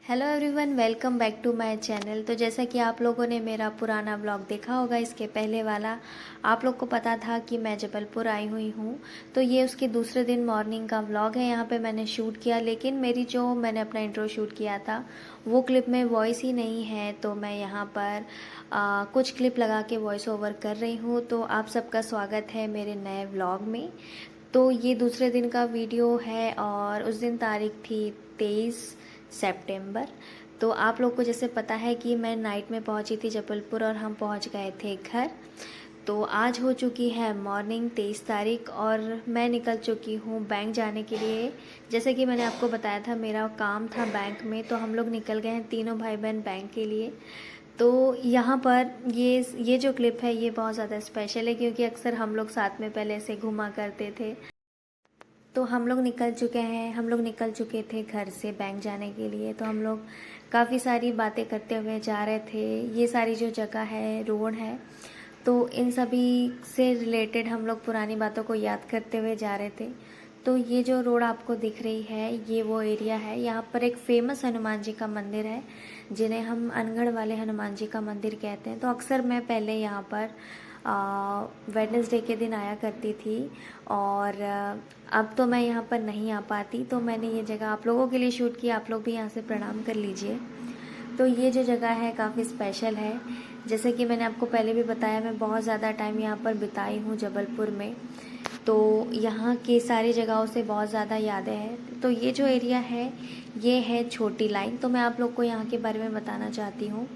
Hello everyone, welcome back to my channel. तो जैसा कि आप लोगों ने मेरा पुराना व्लॉग देखा होगा, इसके पहले वाला, आप लोग को पता था कि मैं जबलपुर आई हुई हूँ। तो ये उसके दूसरे दिन मॉर्निंग का व्लॉग है। यहाँ पे मैंने शूट किया, लेकिन मैंने अपना इंट्रो शूट किया था वो क्लिप में वॉइस ही नहीं है, तो मैं यहाँ पर कुछ क्लिप लगा के वॉइस ओवर कर रही हूँ। तो आप सबका स्वागत है मेरे नए व्लॉग में। तो ये दूसरे दिन का वीडियो है और उस दिन तारीख थी 23 सितंबर। तो आप लोग को जैसे पता है कि मैं नाइट में पहुंची थी जबलपुर और हम पहुंच गए थे घर। तो आज हो चुकी है मॉर्निंग 23 तारीख और मैं निकल चुकी हूँ बैंक जाने के लिए। जैसे कि मैंने आपको बताया था मेरा काम था बैंक में, तो हम लोग निकल गए हैं तीनों भाई बहन बैंक के लिए। तो यहाँ पर ये जो क्लिप है ये बहुत ज़्यादा स्पेशल है, क्योंकि अक्सर हम लोग साथ में पहले से घूमा करते थे। तो हम लोग निकल चुके थे घर से बैंक जाने के लिए। तो हम लोग काफ़ी सारी बातें करते हुए जा रहे थे। ये सारी जो जगह है, रोड है, तो इन सभी से रिलेटेड हम लोग पुरानी बातों को याद करते हुए जा रहे थे। तो ये जो रोड आपको दिख रही है, ये वो एरिया है। यहाँ पर एक फेमस हनुमान जी का मंदिर है, जिन्हें हम अनगढ़ वाले हनुमान जी का मंदिर कहते हैं। तो अक्सर मैं पहले यहाँ पर वेडनेसडे के दिन आया करती थी और अब तो मैं यहाँ पर नहीं आ पाती। तो मैंने ये जगह आप लोगों के लिए शूट किया, आप लोग भी यहाँ से प्रणाम कर लीजिए। तो ये जो जगह है काफ़ी स्पेशल है। जैसे कि मैंने आपको पहले भी बताया, मैं बहुत ज़्यादा टाइम यहाँ पर बिताई हूँ जबलपुर में। तो यहाँ की सारी जगहों से बहुत ज़्यादा यादें हैं। तो ये जो एरिया है ये है छोटी लाइन। तो मैं आप लोग को यहाँ के बारे में बताना चाहती हूँ।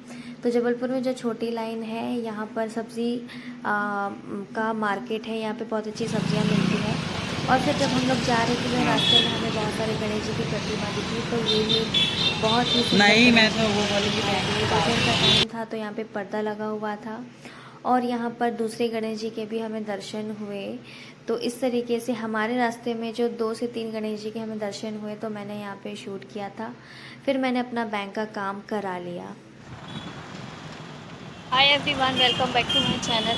तो जबलपुर में जो छोटी लाइन है, यहाँ पर सब्ज़ी का मार्केट है। यहाँ पे बहुत अच्छी सब्जियाँ मिलती हैं। और फिर जब हम लोग जा रहे थे रास्ते में हमें बहुत सारे गणेश जी की प्रतिमा दिखी। तो ये भी बहुत ही नहीं, मैं तो वो वाली भजन का टाइम था, तो यहाँ पे पर्दा लगा हुआ था और यहाँ पर दूसरे गणेश जी के भी हमें दर्शन हुए। तो इस तरीके से हमारे रास्ते में जो 2 से 3 गणेश जी के हमें दर्शन हुए, तो मैंने यहाँ पे शूट किया था। फिर मैंने अपना बैंक का काम करा लिया। Hi everyone, welcome back to my channel.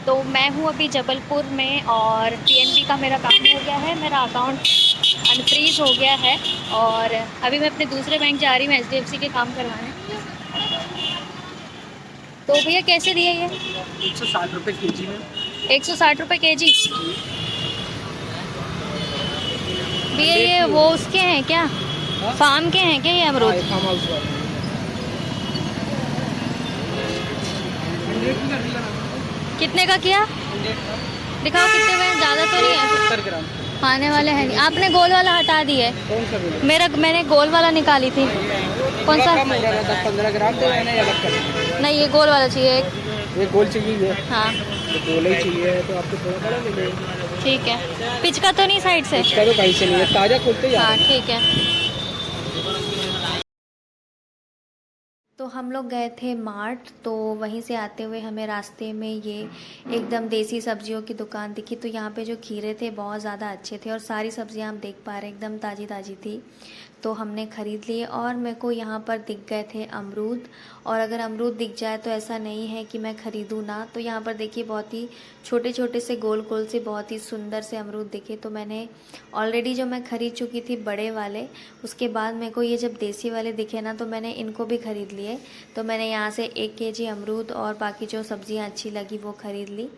तो मैं हूँ अभी जबलपुर में और पीएनबी का मेरा काम हो गया है। मेरा अकाउंट अनफ्रीज हो गया है और अभी मैं अपने दूसरे बैंक जा रही हूँ एचडीएफसी के काम करवाने। तो भैया कैसे दिए ये? 160 रुपये केजी में। 160 रुपये केजी। भैया ये वो उसके हैं क्या, फार्म के हैं क्या ये अमरूद? फार्म हाउस वाले। कितने का किया? दिखाओ कितने में, ज़्यादा तो नहीं है? 70 ग्राम खाने वाले हैं नहीं। आपने गोल वाला हटा दिया है। कौन सा बोला? मैंने गोल वाला निकाली थी। कौन सा? 10-15 ग्राम तो मैंने अलग कर दिया। नहीं, ये गोल वाला चाहिए एक। ये गोल चाहिए। हाँ तो गोल ही चाहिए, तो आपको थोड़ा बड़ा ले लेंगे। ठीक है। पिचका तो नहीं साइड से? इसका तो कहीं से नहीं है, ताज़ा खोलते ही हाँ ठीक है। तो हम लोग गए थे मार्ट। तो वहीं से आते हुए हमें रास्ते में ये एकदम देसी सब्जियों की दुकान दिखी। तो यहाँ पे जो खीरे थे बहुत ज़्यादा अच्छे थे और सारी सब्जियाँ हम देख पा रहे हैं एकदम ताज़ी ताज़ी थी। तो हमने ख़रीद लिए और मेरे को यहाँ पर दिख गए थे अमरूद। और अगर अमरूद दिख जाए तो ऐसा नहीं है कि मैं ख़रीदूँ ना। तो यहाँ पर देखिए बहुत ही छोटे छोटे से गोल गोल से बहुत ही सुंदर से अमरूद दिखे। तो मैंने ऑलरेडी जो मैं ख़रीद चुकी थी बड़े वाले, उसके बाद मेरे को ये जब देसी वाले दिखे ना, तो मैंने इनको भी ख़रीद लिए। तो मैंने यहाँ से 1 केजी अमरूद और बाकी जो सब्ज़ियाँ अच्छी लगी वो ख़रीद ली।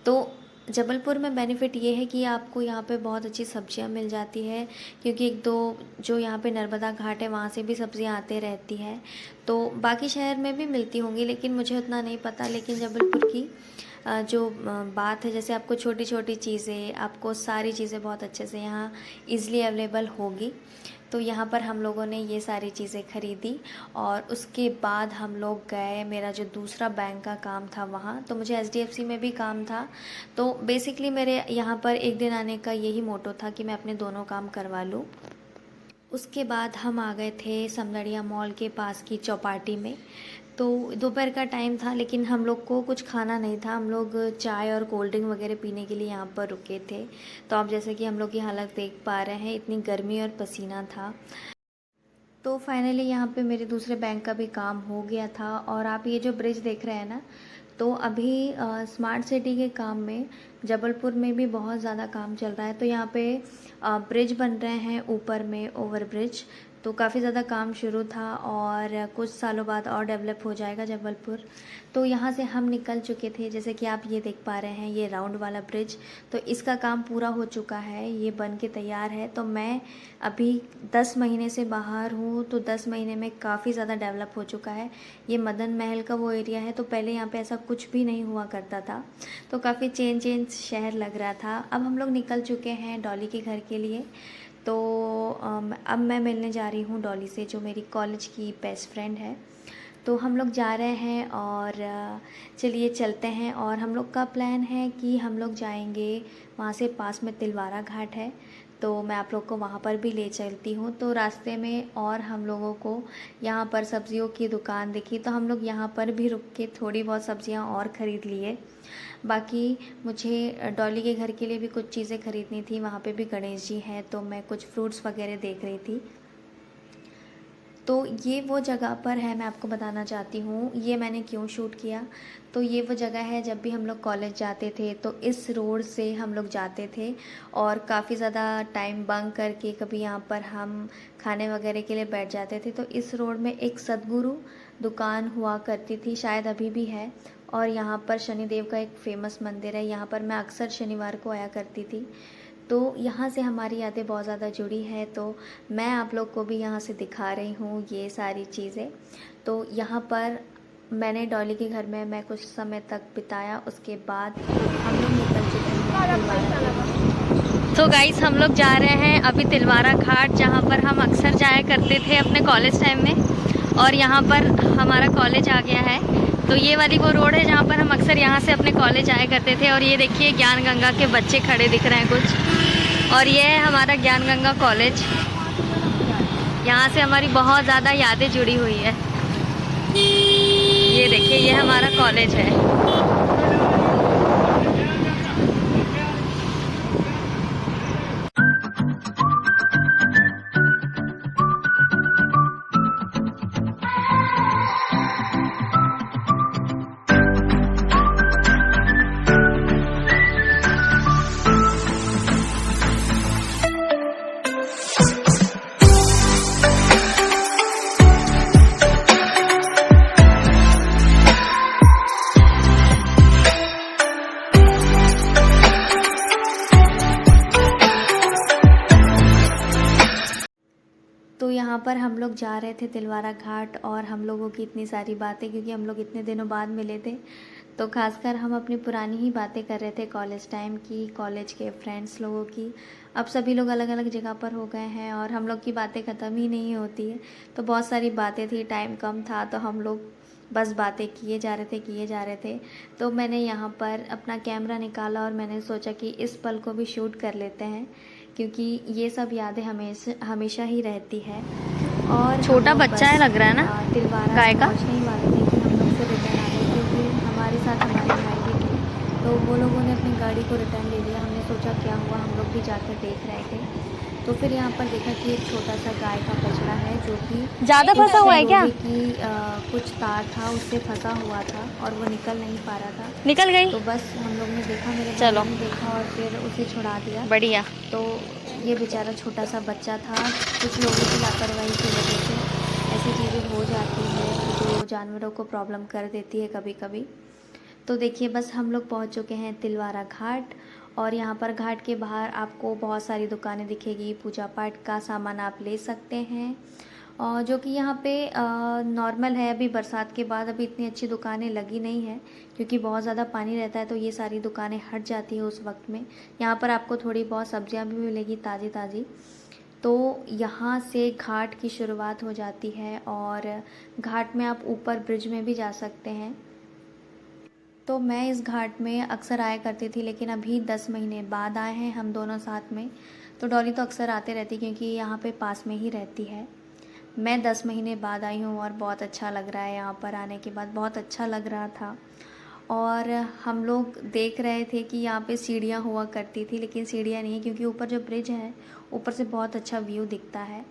तो जबलपुर में बेनिफिट ये है कि आपको यहाँ पे बहुत अच्छी सब्जियाँ मिल जाती है, क्योंकि 1-2 जो यहाँ पे नर्मदा घाट है वहाँ से भी सब्जियाँ आते रहती हैं। तो बाकी शहर में भी मिलती होंगी, लेकिन मुझे उतना नहीं पता। लेकिन जबलपुर की जो बात है, जैसे आपको छोटी छोटी चीज़ें, आपको सारी चीज़ें बहुत अच्छे से यहाँ ईज़िली अवेलेबल होगी। तो यहाँ पर हम लोगों ने ये सारी चीज़ें ख़रीदी और उसके बाद हम लोग गए, मेरा जो दूसरा बैंक का काम था वहाँ। तो मुझे एचडीएफसी में भी काम था। तो बेसिकली मेरे यहाँ पर एक दिन आने का यही मोटो था कि मैं अपने दोनों काम करवा लूँ। उसके बाद हम आ गए थे समदड़िया मॉल के पास की चौपाटी में। तो दोपहर का टाइम था, लेकिन हम लोग को कुछ खाना नहीं था। हम लोग चाय और कोल्ड ड्रिंक वगैरह पीने के लिए यहाँ पर रुके थे। तो आप जैसे कि हम लोग की हालत देख पा रहे हैं, इतनी गर्मी और पसीना था। तो फाइनली यहाँ पे मेरे दूसरे बैंक का भी काम हो गया था। और आप ये जो ब्रिज देख रहे हैं ना, तो अभी स्मार्ट सिटी के काम में जबलपुर में भी बहुत ज़्यादा काम चल रहा है। तो यहाँ पे ब्रिज बन रहे हैं ऊपर में, ओवर ब्रिज। तो काफ़ी ज़्यादा काम शुरू था और कुछ सालों बाद और डेवलप हो जाएगा जबलपुर। तो यहाँ से हम निकल चुके थे, जैसे कि आप ये देख पा रहे हैं ये राउंड वाला ब्रिज, तो इसका काम पूरा हो चुका है, ये बन के तैयार है। तो मैं अभी 10 महीने से बाहर हूँ, तो 10 महीने में काफ़ी ज़्यादा डेवलप हो चुका है। ये मदन महल का वो एरिया है, तो पहले यहाँ पे ऐसा कुछ भी नहीं हुआ करता था, तो काफ़ी चेंज शहर लग रहा था। अब हम लोग निकल चुके हैं डॉली के घर के लिए। तो अब मैं मिलने जा रही हूँ डॉली से, जो मेरी कॉलेज की बेस्ट फ्रेंड है। तो हम लोग जा रहे हैं और चलिए चलते हैं। और हम लोग का प्लान है कि हम लोग जाएंगे, वहाँ से पास में तिलवारा घाट है, तो मैं आप लोग को वहाँ पर भी ले चलती हूँ। तो रास्ते में और हम लोगों को यहाँ पर सब्जियों की दुकान दिखी, तो हम लोग यहाँ पर भी रुक के थोड़ी बहुत सब्जियाँ और ख़रीद लिए। बाकी मुझे डॉली के घर के लिए भी कुछ चीज़ें ख़रीदनी थी, वहाँ पे भी गणेश जी हैं, तो मैं कुछ फ्रूट्स वगैरह देख रही थी। तो ये वो जगह पर है, मैं आपको बताना चाहती हूँ ये मैंने क्यों शूट किया। तो ये वो जगह है, जब भी हम लोग कॉलेज जाते थे तो इस रोड से हम लोग जाते थे और काफ़ी ज़्यादा टाइम बंक करके कभी यहाँ पर हम खाने वगैरह के लिए बैठ जाते थे। तो इस रोड में एक सद्गुरु दुकान हुआ करती थी, शायद अभी भी है। और यहाँ पर शनिदेव का एक फेमस मंदिर है, यहाँ पर मैं अक्सर शनिवार को आया करती थी। तो यहाँ से हमारी यादें बहुत ज़्यादा जुड़ी है, तो मैं आप लोग को भी यहाँ से दिखा रही हूँ ये सारी चीज़ें। तो यहाँ पर मैंने डॉली के घर में मैं कुछ समय तक बिताया, उसके बाद हम लोग निकल चुके हैं तिलवारा। तो गाइस हम लोग जा रहे हैं अभी तिलवारा घाट, जहाँ पर हम अक्सर जाया करते थे अपने कॉलेज टाइम में, और यहाँ पर हमारा कॉलेज आ गया है। तो ये वाली वो रोड है जहाँ पर हम अक्सर यहाँ से अपने कॉलेज आया करते थे। और ये देखिए ज्ञान गंगा के बच्चे खड़े दिख रहे हैं कुछ, और ये है हमारा ज्ञान गंगा कॉलेज। यहाँ से हमारी बहुत ज़्यादा यादें जुड़ी हुई है। ये देखिए ये हमारा कॉलेज है। तो यहाँ पर हम लोग जा रहे थे तिलवारा घाट, और हम लोगों की इतनी सारी बातें, क्योंकि हम लोग इतने दिनों बाद मिले थे, तो खासकर हम अपनी पुरानी ही बातें कर रहे थे कॉलेज टाइम की, कॉलेज के फ्रेंड्स लोगों की। अब सभी लोग अलग अलग जगह पर हो गए हैं और हम लोग की बातें ख़त्म ही नहीं होती है। तो बहुत सारी बातें थी, टाइम कम था, तो हम लोग बस बातें किए जा रहे थे। तो मैंने यहाँ पर अपना कैमरा निकाला और मैंने सोचा कि इस पल को भी शूट कर लेते हैं, क्योंकि ये सब यादें हमेशा ही रहती है। और छोटा बच्चा है लग रहा है ना, तिलवारा गाय का। पहुँचने ही वाले थे कि हम लोग से रिटर्न आ गए, क्योंकि हमारे साथ हमारे भाई भी थे, तो वो लोगों ने अपनी गाड़ी को रिटर्न ले लिया। हमने सोचा क्या हुआ, हम लोग भी जाकर देख रहे थे। तो फिर यहाँ पर देखा कि एक छोटा सा गाय का बछड़ा है, जो कि ज़्यादा फंसा हुआ है क्या? कि कुछ तार था उससे फंसा हुआ था और वो निकल नहीं पा रहा था। निकल गई। तो बस हम लोग ने देखा, मेरे चलो। भाई ने देखा और फिर उसे छुड़ा दिया। बढ़िया। तो ये बेचारा छोटा सा बच्चा था। कुछ लोगों की लापरवाही की वजह से ऐसी चीज़ें हो जाती है जो जानवरों को प्रॉब्लम कर देती है कभी कभी। तो देखिए बस हम लोग पहुंच चुके हैं तिलवारा घाट, और यहाँ पर घाट के बाहर आपको बहुत सारी दुकानें दिखेगी, पूजा पाठ का सामान आप ले सकते हैं, और जो कि यहाँ पे नॉर्मल है। अभी बरसात के बाद अभी इतनी अच्छी दुकानें लगी नहीं है, क्योंकि बहुत ज़्यादा पानी रहता है, तो ये सारी दुकानें हट जाती है उस वक्त में। यहाँ पर आपको थोड़ी बहुत सब्जियाँ भी मिलेगी ताज़ी ताज़ी। तो यहाँ से घाट की शुरुआत हो जाती है, और घाट में आप ऊपर ब्रिज में भी जा सकते हैं। तो मैं इस घाट में अक्सर आया करती थी, लेकिन अभी 10 महीने बाद आए हैं हम दोनों साथ में। तो डॉली तो अक्सर आते रहती, क्योंकि यहाँ पे पास में ही रहती है। मैं 10 महीने बाद आई हूँ और बहुत अच्छा लग रहा है, यहाँ पर आने के बाद बहुत अच्छा लग रहा था। और हम लोग देख रहे थे कि यहाँ पे सीढ़ियाँ हुआ करती थी, लेकिन सीढ़ियाँ नहीं है, क्योंकि ऊपर जो ब्रिज है ऊपर से बहुत अच्छा व्यू दिखता है।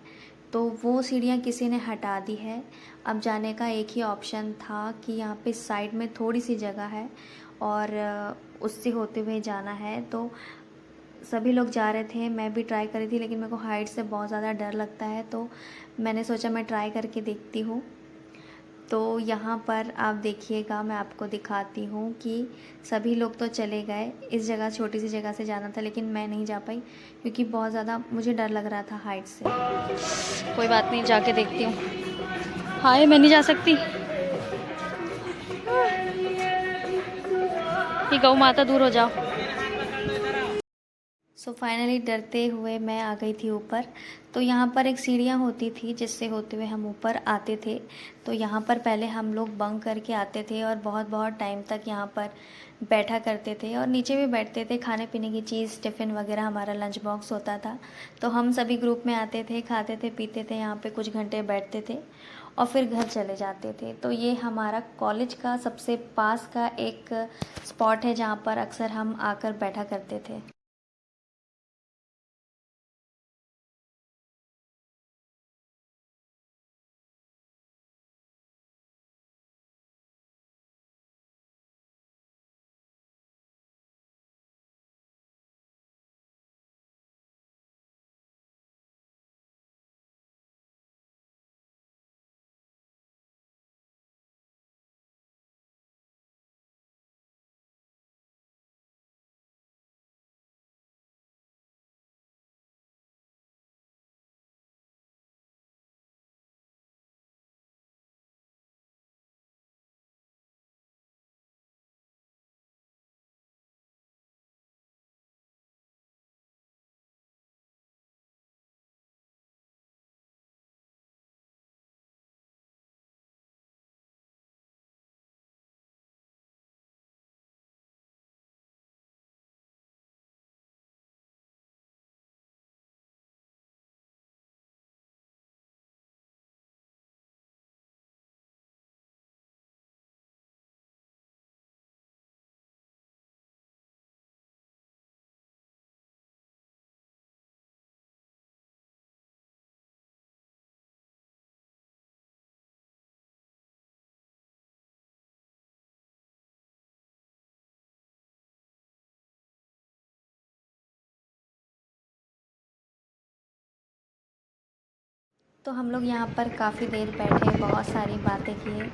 तो वो सीढ़ियाँ किसी ने हटा दी है। अब जाने का एक ही ऑप्शन था कि यहाँ पे साइड में थोड़ी सी जगह है और उससे होते हुए जाना है। तो सभी लोग जा रहे थे, मैं भी ट्राई करी थी, लेकिन मेरे को हाइट से बहुत ज़्यादा डर लगता है, तो मैंने सोचा मैं ट्राई करके देखती हूँ। तो यहाँ पर आप देखिएगा, मैं आपको दिखाती हूँ कि सभी लोग तो चले गए। इस जगह छोटी सी जगह से जाना था, लेकिन मैं नहीं जा पाई क्योंकि बहुत ज़्यादा मुझे डर लग रहा था हाइट से। कोई बात नहीं, जाके देखती हूँ। हाय, मैं नहीं जा सकती। ये गौ माता, दूर हो जाओ। सो फाइनली डरते हुए मैं आ गई थी ऊपर। तो यहाँ पर एक सीढ़ियाँ होती थी जिससे होते हुए हम ऊपर आते थे। तो यहाँ पर पहले हम लोग बंक करके आते थे और बहुत बहुत टाइम तक यहाँ पर बैठा करते थे और नीचे भी बैठते थे। खाने पीने की चीज़, टिफ़िन वगैरह, हमारा लंच बॉक्स होता था। तो हम सभी ग्रुप में आते थे, खाते थे, पीते थे, यहाँ पे कुछ घंटे बैठते थे और फिर घर चले जाते थे। तो ये हमारा कॉलेज का सबसे पास का एक स्पॉट है जहाँ पर अक्सर हम आकर बैठा करते थे। तो हम लोग यहाँ पर काफ़ी देर बैठे, बहुत सारी बातें किए।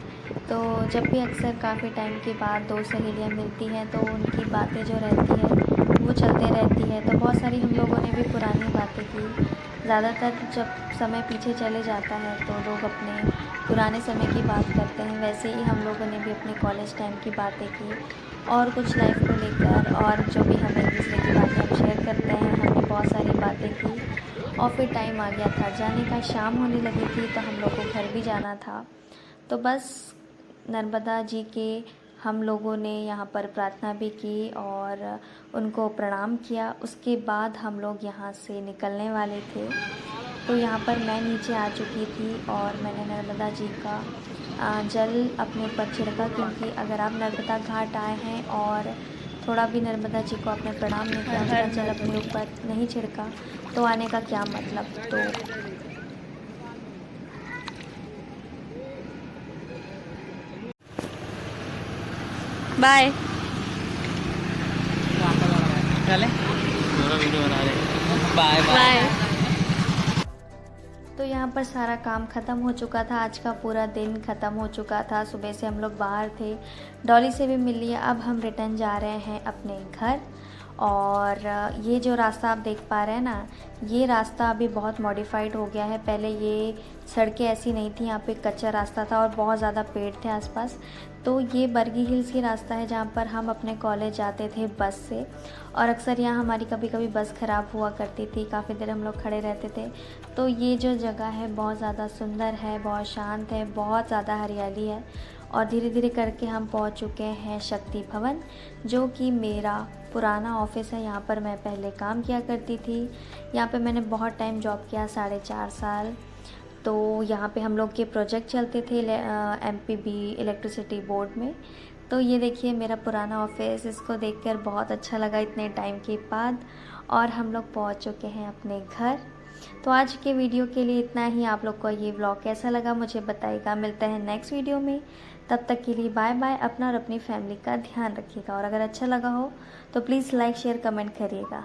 तो जब भी अक्सर काफ़ी टाइम के बाद दो सहेलियाँ मिलती हैं तो उनकी बातें जो रहती है वो चलते रहती है। तो बहुत सारी हम लोगों ने भी पुरानी बातें की। ज़्यादातर जब समय पीछे चले जाता है तो लोग अपने पुराने समय की बात करते हैं, वैसे ही हम लोगों ने भी अपने कॉलेज टाइम की बातें की और कुछ लाइफ को लेकर, और जो भी हम एक दूसरे की बातें हम शेयर करते हैं, हमने बहुत सारी बातें की। और फिर टाइम आ गया था जाने का, शाम होने लगी थी तो हम लोग को घर भी जाना था। तो बस नर्मदा जी के हम लोगों ने यहाँ पर प्रार्थना भी की और उनको प्रणाम किया। उसके बाद हम लोग यहाँ से निकलने वाले थे। तो यहाँ पर मैं नीचे आ चुकी थी और मैंने नर्मदा जी का जल अपने ऊपर छिड़का, क्योंकि अगर आप नर्मदा घाट आए हैं और थोड़ा भी नर्मदा जी को आपने प्रणाम नहीं किया, उसका जल अपने ऊपर नहीं छिड़का, तो आने का क्या मतलब। तो बाय। Bye bye. तो यहाँ पर सारा काम ख़त्म हो चुका था, आज का पूरा दिन ख़त्म हो चुका था। सुबह से हम लोग बाहर थे, डॉली से भी मिल लिया। अब हम रिटर्न जा रहे हैं अपने घर। और ये जो रास्ता आप देख पा रहे हैं ना, ये रास्ता अभी बहुत मॉडिफाइड हो गया है। पहले ये सड़कें ऐसी नहीं थी, यहाँ पे कच्चा रास्ता था और बहुत ज़्यादा पेड़ थे आसपास। तो ये बर्गी हिल्स की रास्ता है जहाँ पर हम अपने कॉलेज जाते थे बस से, और अक्सर यहाँ हमारी कभी कभी बस ख़राब हुआ करती थी, काफ़ी देर हम लोग खड़े रहते थे। तो ये जो जगह है बहुत ज़्यादा सुंदर है, बहुत शांत है, बहुत ज़्यादा हरियाली है। और धीरे धीरे करके हम पहुँच चुके हैं शक्ति भवन, जो कि मेरा पुराना ऑफिस है। यहाँ पर मैं पहले काम किया करती थी। यहाँ पे मैंने बहुत टाइम जॉब किया, 4.5 साल। तो यहाँ पे हम लोग के प्रोजेक्ट चलते थे MPB इलेक्ट्रिसिटी बोर्ड में। तो ये देखिए मेरा पुराना ऑफिस, इसको देखकर बहुत अच्छा लगा इतने टाइम के बाद। और हम लोग पहुँच चुके हैं अपने घर। तो आज के वीडियो के लिए इतना ही। आप लोग को ये व्लॉग कैसा लगा मुझे बताइएगा। मिलते हैं नेक्स्ट वीडियो में, तब तक के लिए बाय बाय। अपना और अपनी फैमिली का ध्यान रखिएगा, और अगर अच्छा लगा हो तो प्लीज़ लाइक, शेयर, कमेंट करिएगा।